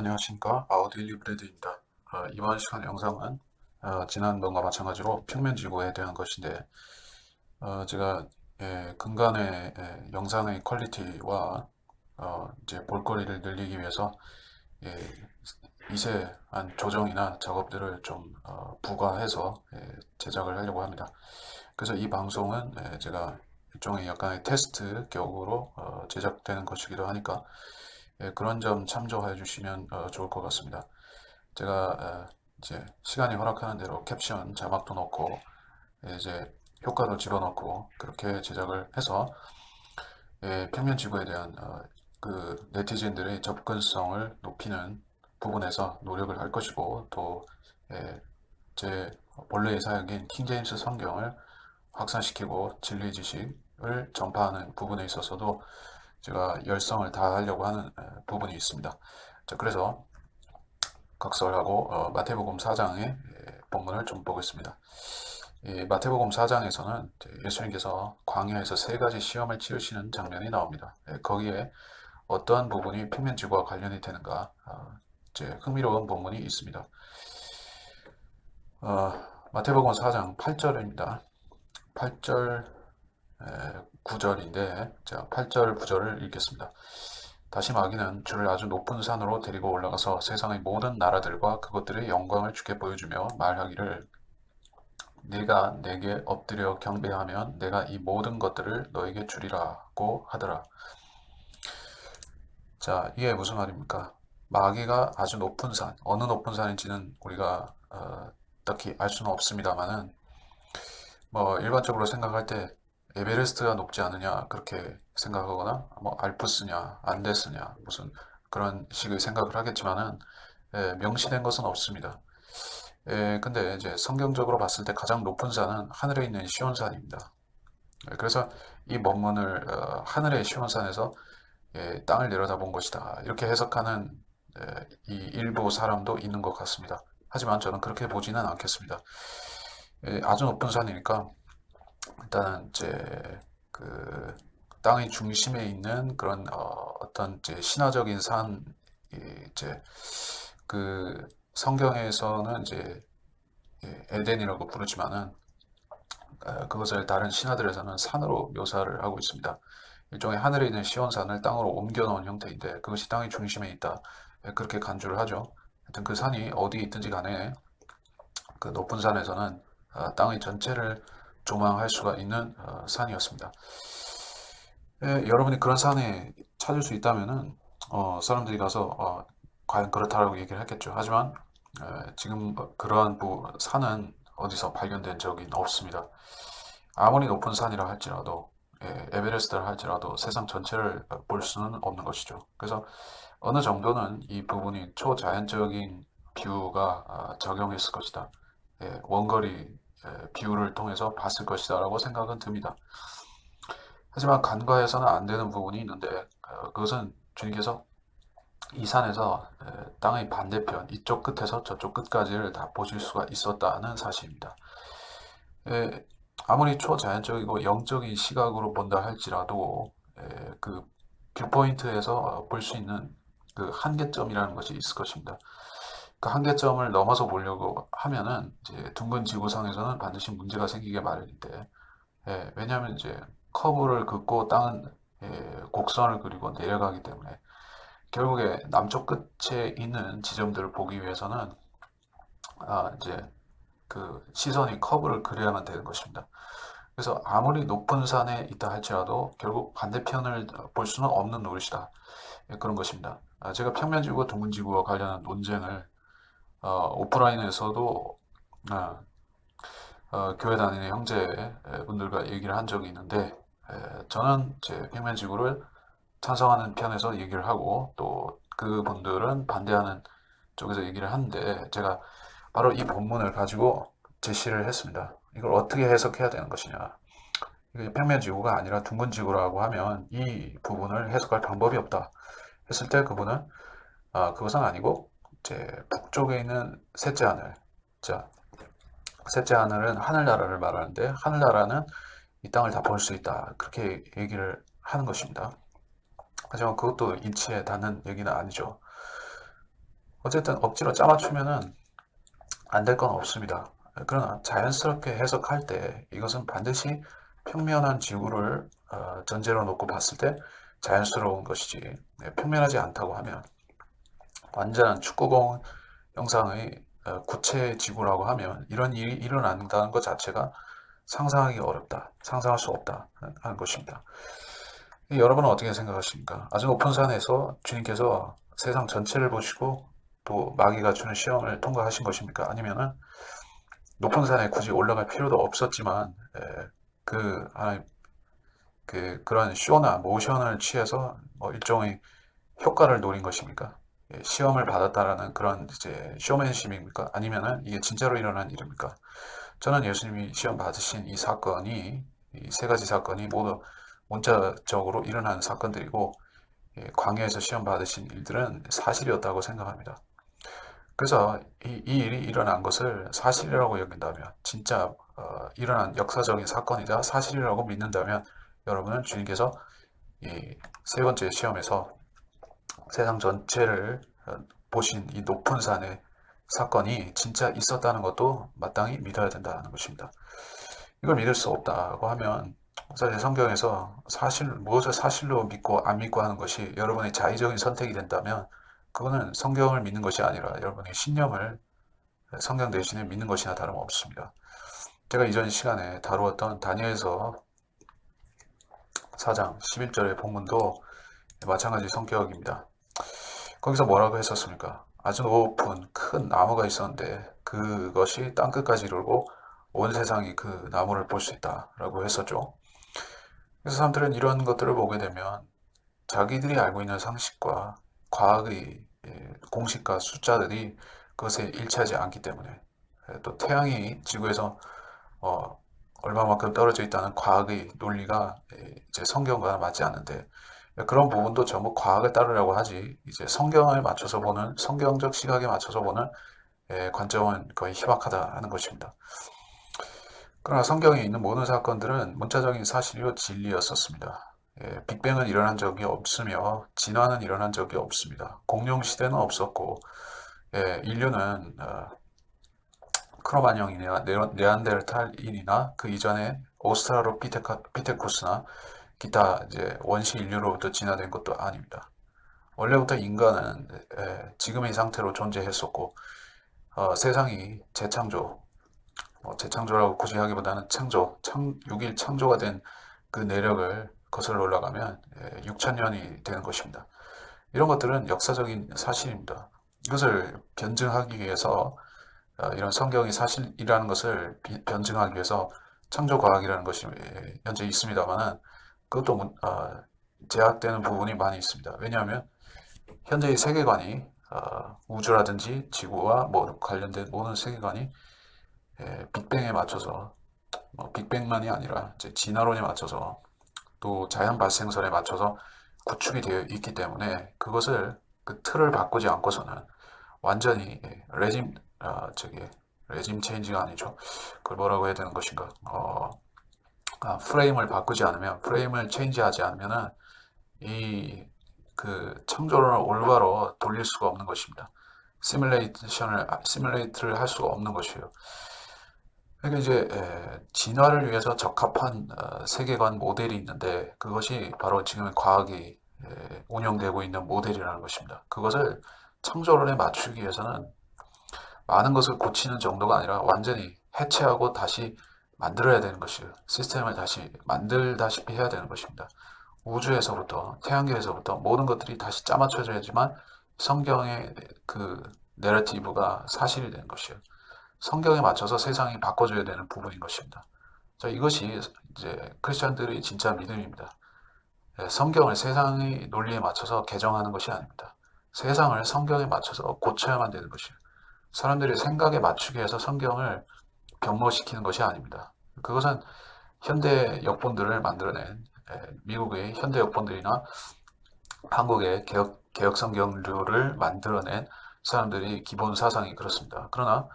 안녕하십니까. 아우디일리 브레드입니다. 이번 시간 영상은 지난번과 마찬가지로 평면지구에 대한 것인데, 제가 근간의 영상의 퀄리티와 이제 볼거리를 늘리기 위해서 예, 미세한 조정이나 작업들을 좀 부과해서 제작을 하려고 합니다. 그래서 이 방송은 제가 일종의 약간의 테스트 격으로 제작되는 것이기도 하니까 그런 점 참조해 주시면 좋을 것 같습니다. 제가 이제 시간이 허락하는 대로 캡션 자막도 넣고 이제 효과도 집어넣고 그렇게 제작을 해서 평면 지구에 대한 그 네티즌들의 접근성을 높이는 부분에서 노력을 할 것이고 또 제 원래의 사역인 킹제임스 성경을 확산시키고 진리 지식을 전파하는 부분에 있어서도 제가 열성을 다하려고 하는 부분이 있습니다. 자, 그래서 각설하고 마태복음 4장의 본문을 좀 보겠습니다. 마태복음 4장에서는 예수님께서 광야에서 세 가지 시험을 치르시는 장면이 나옵니다. 거기에 어떠한 부분이 평면지구와 관련이 되는가 이제 흥미로운 본문이 있습니다. 마태복음 4장 8절입니다. 8절 9절인데 자, 8절 9절을 읽겠습니다. 다시 마귀는 주를 아주 높은 산으로 데리고 올라가서 세상의 모든 나라들과 그것들의 영광을 주께 보여주며 말하기를 네가 내게 엎드려 경배하면 내가 이 모든 것들을 너에게 주리라고 하더라. 자, 이게 무슨 말입니까? 마귀가 아주 높은 산, 어느 높은 산인지는 우리가 딱히 알 수는 없습니다만은 뭐 일반적으로 생각할 때 에베레스트가 높지 않느냐 그렇게 생각하거나 뭐 알프스냐 안데스냐 무슨 그런 식의 생각을 하겠지만은 명시된 것은 없습니다. 근데 이제 성경적으로 봤을 때 가장 높은 산은 하늘에 있는 시온산입니다. 그래서 이 본문을 하늘의 시온산에서 땅을 내려다본 것이다 이렇게 해석하는 이 일부 사람도 있는 것 같습니다. 하지만 저는 그렇게 보지는 않겠습니다. 아주 높은 산이니까 일단은 이제 그 땅의 중심에 있는 그런 어떤 이제 신화적인 산 이제 그 성경에서는 이제 에덴이라고 부르지만은 그것을 다른 신화들에서는 산으로 묘사를 하고 있습니다. 일종의 하늘에 있는 시온산을 땅으로 옮겨 놓은 형태인데 그것이 땅의 중심에 있다. 그렇게 간주를 하죠. 하여튼 그 산이 어디에 있든지 간에 그 높은 산에서는 땅의 전체를 조망할 수가 있는 산이었습니다. 여러분이 그런 산에 찾을 수 있다면은 사람들이 가서 과연 그렇다라고 얘기를 했겠죠. 하지만 지금 그러한 산은 어디서 발견된 적이 없습니다. 아무리 높은 산이라 할지라도 에베레스트라 할지라도 세상 전체를 볼 수는 없는 것이죠. 그래서 어느 정도는 이 부분이 초자연적인 비유가 작용했을 것이다. 원거리 비유를 통해서 봤을 것이다 라고 생각은 듭니다. 하지만 간과해서는 안 되는 부분이 있는데 그것은 주님께서 이 산에서 땅의 반대편 이쪽 끝에서 저쪽 끝까지를 다 보실 수가 있었다는 사실입니다. 아무리 초자연적이고 영적인 시각으로 본다 할지라도 그 뷰포인트에서 볼 수 있는 그 한계점이라는 것이 있을 것입니다. 그 한계점을 넘어서 보려고 하면은 이제 둥근 지구상에서는 반드시 문제가 생기게 마련인데 왜냐하면 이제 커브를 긋고 땅은 곡선을 그리고 내려가기 때문에 결국에 남쪽 끝에 있는 지점들을 보기 위해서는 이제 그 시선이 커브를 그려야만 되는 것입니다. 그래서 아무리 높은 산에 있다 할지라도 결국 반대편을 볼 수는 없는 노릇이다. 그런 것입니다. 제가 평면지구와 둥근지구와 관련한 논쟁을 오프라인에서도 어, 교회 다니는 형제분들과 얘기를 한 적이 있는데 저는 제 평면지구를 찬성하는 편에서 얘기를 하고 또 그분들은 반대하는 쪽에서 얘기를 하는데 제가 바로 이 본문을 가지고 제시를 했습니다. 이걸 어떻게 해석해야 되는 것이냐. 이게 평면지구가 아니라 둥근지구라고 하면 이 부분을 해석할 방법이 없다 했을 때 그분은 그것은 아니고 이제 북쪽에 있는 셋째 하늘 자 셋째 하늘은 하늘나라를 말하는데 하늘나라는 이 땅을 다 볼 수 있다 그렇게 얘기를 하는 것입니다. 하지만 그것도 인치에 닿는 얘기는 아니죠. 어쨌든 억지로 짜맞추면은 안 될 건 없습니다. 그러나 자연스럽게 해석할 때 이것은 반드시 평면한 지구를 전제로 놓고 봤을 때 자연스러운 것이지, 평면하지 않다고 하면 완전한 축구공 형상의 구체 지구라고 하면 이런 일이 일어난다는 것 자체가 상상하기 어렵다, 상상할 수 없다 하는 것입니다. 여러분은 어떻게 생각하십니까? 아주 높은 산에서 주님께서 세상 전체를 보시고 또 마귀가 주는 시험을 통과하신 것입니까? 아니면은 높은 산에 굳이 올라갈 필요도 없었지만 그 하나님 그런 쇼나 모션을 취해서 뭐 일종의 효과를 노린 것입니까? 시험을 받았다라는 그런 이제 쇼맨십입니까? 아니면은 이게 진짜로 일어난 일입니까? 저는 예수님이 시험 받으신 이 사건이 이 세 가지 사건이 모두 문자적으로 일어난 사건들이고 광야에서 시험 받으신 일들은 사실이었다고 생각합니다. 그래서 이 일이 일어난 것을 사실이라고 여긴다면 진짜 일어난 역사적인 사건이자 사실이라고 믿는다면 여러분은 주님께서 이 세 번째 시험에서 세상 전체를 보신 이 높은 산의 사건이 진짜 있었다는 것도 마땅히 믿어야 된다는 것입니다. 이걸 믿을 수 없다고 하면 사실 성경에서 무엇을 사실로 믿고 안 믿고 하는 것이 여러분의 자의적인 선택이 된다면 그거는 성경을 믿는 것이 아니라 여러분의 신념을 성경 대신에 믿는 것이나 다름없습니다. 제가 이전 시간에 다루었던 다니엘서 4장 11절의 본문도 마찬가지 성격입니다. 거기서 뭐라고 했었습니까? 아주 높은 큰 나무가 있었는데 그것이 땅끝까지 이르고 온 세상이 그 나무를 볼 수 있다라고 했었죠. 그래서 사람들은 이런 것들을 보게 되면 자기들이 알고 있는 상식과 과학의 공식과 숫자들이 그것에 일치하지 않기 때문에 또 태양이 지구에서 어, 얼마만큼 떨어져 있다는 과학의 논리가 이제 성경과 맞지 않는데 그런 부분도 전부 과학을 따르려고 하지 이제 성경을 맞춰서 보는 성경적 시각에 맞춰서 보는 관점은 거의 희박하다 하는 것입니다. 그러나 성경에 있는 모든 사건들은 문자적인 사실이요 진리였었습니다. 빅뱅은 일어난 적이 없으며 진화는 일어난 적이 없습니다. 공룡 시대는 없었고 인류는 크로마뇽이나 네안데르탈인이나 그 이전에 오스트랄로피테쿠스나 기타 이제 원시 인류로부터 진화된 것도 아닙니다. 원래부터 인간은 지금의 상태로 존재했었고 세상이 재창조라고 굳이 하기보다는 6일 창조가 된 그 내력을 거슬러 올라가면 6천년이 되는 것입니다. 이런 것들은 역사적인 사실입니다. 이것을 변증하기 위해서 이런 성경이 사실이라는 것을 변증하기 위해서 창조과학이라는 것이 현재 있습니다만 그것도 제약되는 부분이 많이 있습니다. 왜냐하면 현재의 세계관이 우주라든지 지구와 뭐 관련된 모든 세계관이 빅뱅에 맞춰서 빅뱅만이 아니라 이제 진화론에 맞춰서 또 자연 발생설에 맞춰서 구축이 되어 있기 때문에 그것을 그 틀을 바꾸지 않고서는 완전히 레짐 체인지가 아니죠. 그걸 뭐라고 해야 되는 것인가? 프레임을 바꾸지 않으면 프레임을 체인지하지 않으면은 이 그 창조론을 올바로 돌릴 수가 없는 것입니다. 시뮬레이트를 할 수가 없는 것이에요. 그러니까 이제 진화를 위해서 적합한 세계관 모델이 있는데 그것이 바로 지금의 과학이 운영되고 있는 모델이라는 것입니다. 그것을 창조론에 맞추기 위해서는 많은 것을 고치는 정도가 아니라 완전히 해체하고 다시 만들어야 되는 것이에요. 시스템을 다시 만들다시피 해야 되는 것입니다. 우주에서부터 태양계에서부터 모든 것들이 다시 짜맞춰져야지만 성경의 그 내러티브가 사실이 되는 것이에요. 성경에 맞춰서 세상이 바꿔줘야 되는 부분인 것입니다. 자, 이것이 이제 크리스천들의 진짜 믿음입니다. 성경을 세상의 논리에 맞춰서 개정하는 것이 아닙니다. 세상을 성경에 맞춰서 고쳐야만 되는 것이에요. 사람들의 생각에 맞추기 위해서 성경을 변모시키는 것이 아닙니다. 그것은 현대 역본들을 만들어낸 미국의 현대 역본들이나 한국의 개혁 성경류를 만들어낸 사람들이 기본 사상이 그렇습니다. 그러나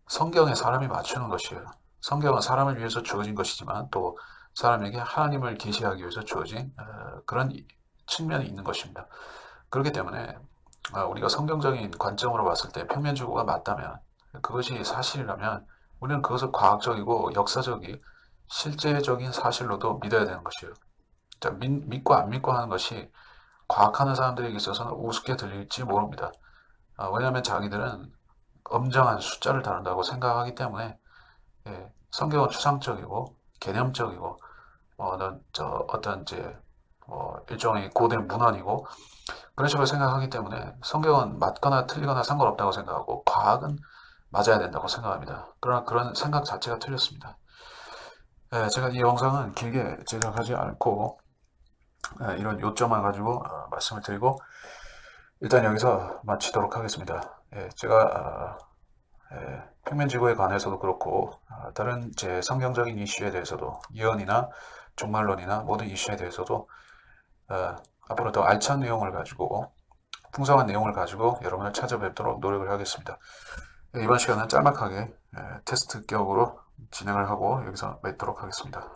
성경에 사람이 맞추는 것이에요. 성경은 사람을 위해서 주어진 것이지만 또 사람에게 하나님을 계시하기 위해서 주어진 그런 측면이 있는 것입니다. 그렇기 때문에 우리가 성경적인 관점으로 봤을 때 평면지구가 맞다면, 그것이 사실이라면 우리는 그것을 과학적이고 역사적이 실제적인 사실로도 믿어야 되는 것이에요. 자, 믿고 안 믿고 하는 것이 과학하는 사람들에게 있어서는 우습게 들릴지 모릅니다. 왜냐하면 자기들은 엄정한 숫자를 다룬다고 생각하기 때문에, 성경은 추상적이고 개념적이고, 어떤 이제 일종의 고대 문헌이고 그런 식으로 생각하기 때문에 성경은 맞거나 틀리거나 상관없다고 생각하고 과학은 맞아야 된다고 생각합니다. 그러나 그런 생각 자체가 틀렸습니다. 제가 이 영상은 길게 제작하지 않고 이런 요점만 가지고 말씀을 드리고 일단 여기서 마치도록 하겠습니다. 제가 평면지구에 관해서도 그렇고 다른 제 성경적인 이슈에 대해서도 예언이나 종말론이나 모든 이슈에 대해서도 앞으로 더 알찬 내용을 가지고 풍성한 내용을 가지고 여러분을 찾아뵙도록 노력을 하겠습니다. 이번 시간은 짤막하게 테스트 격으로 진행을 하고 여기서 맺도록 하겠습니다.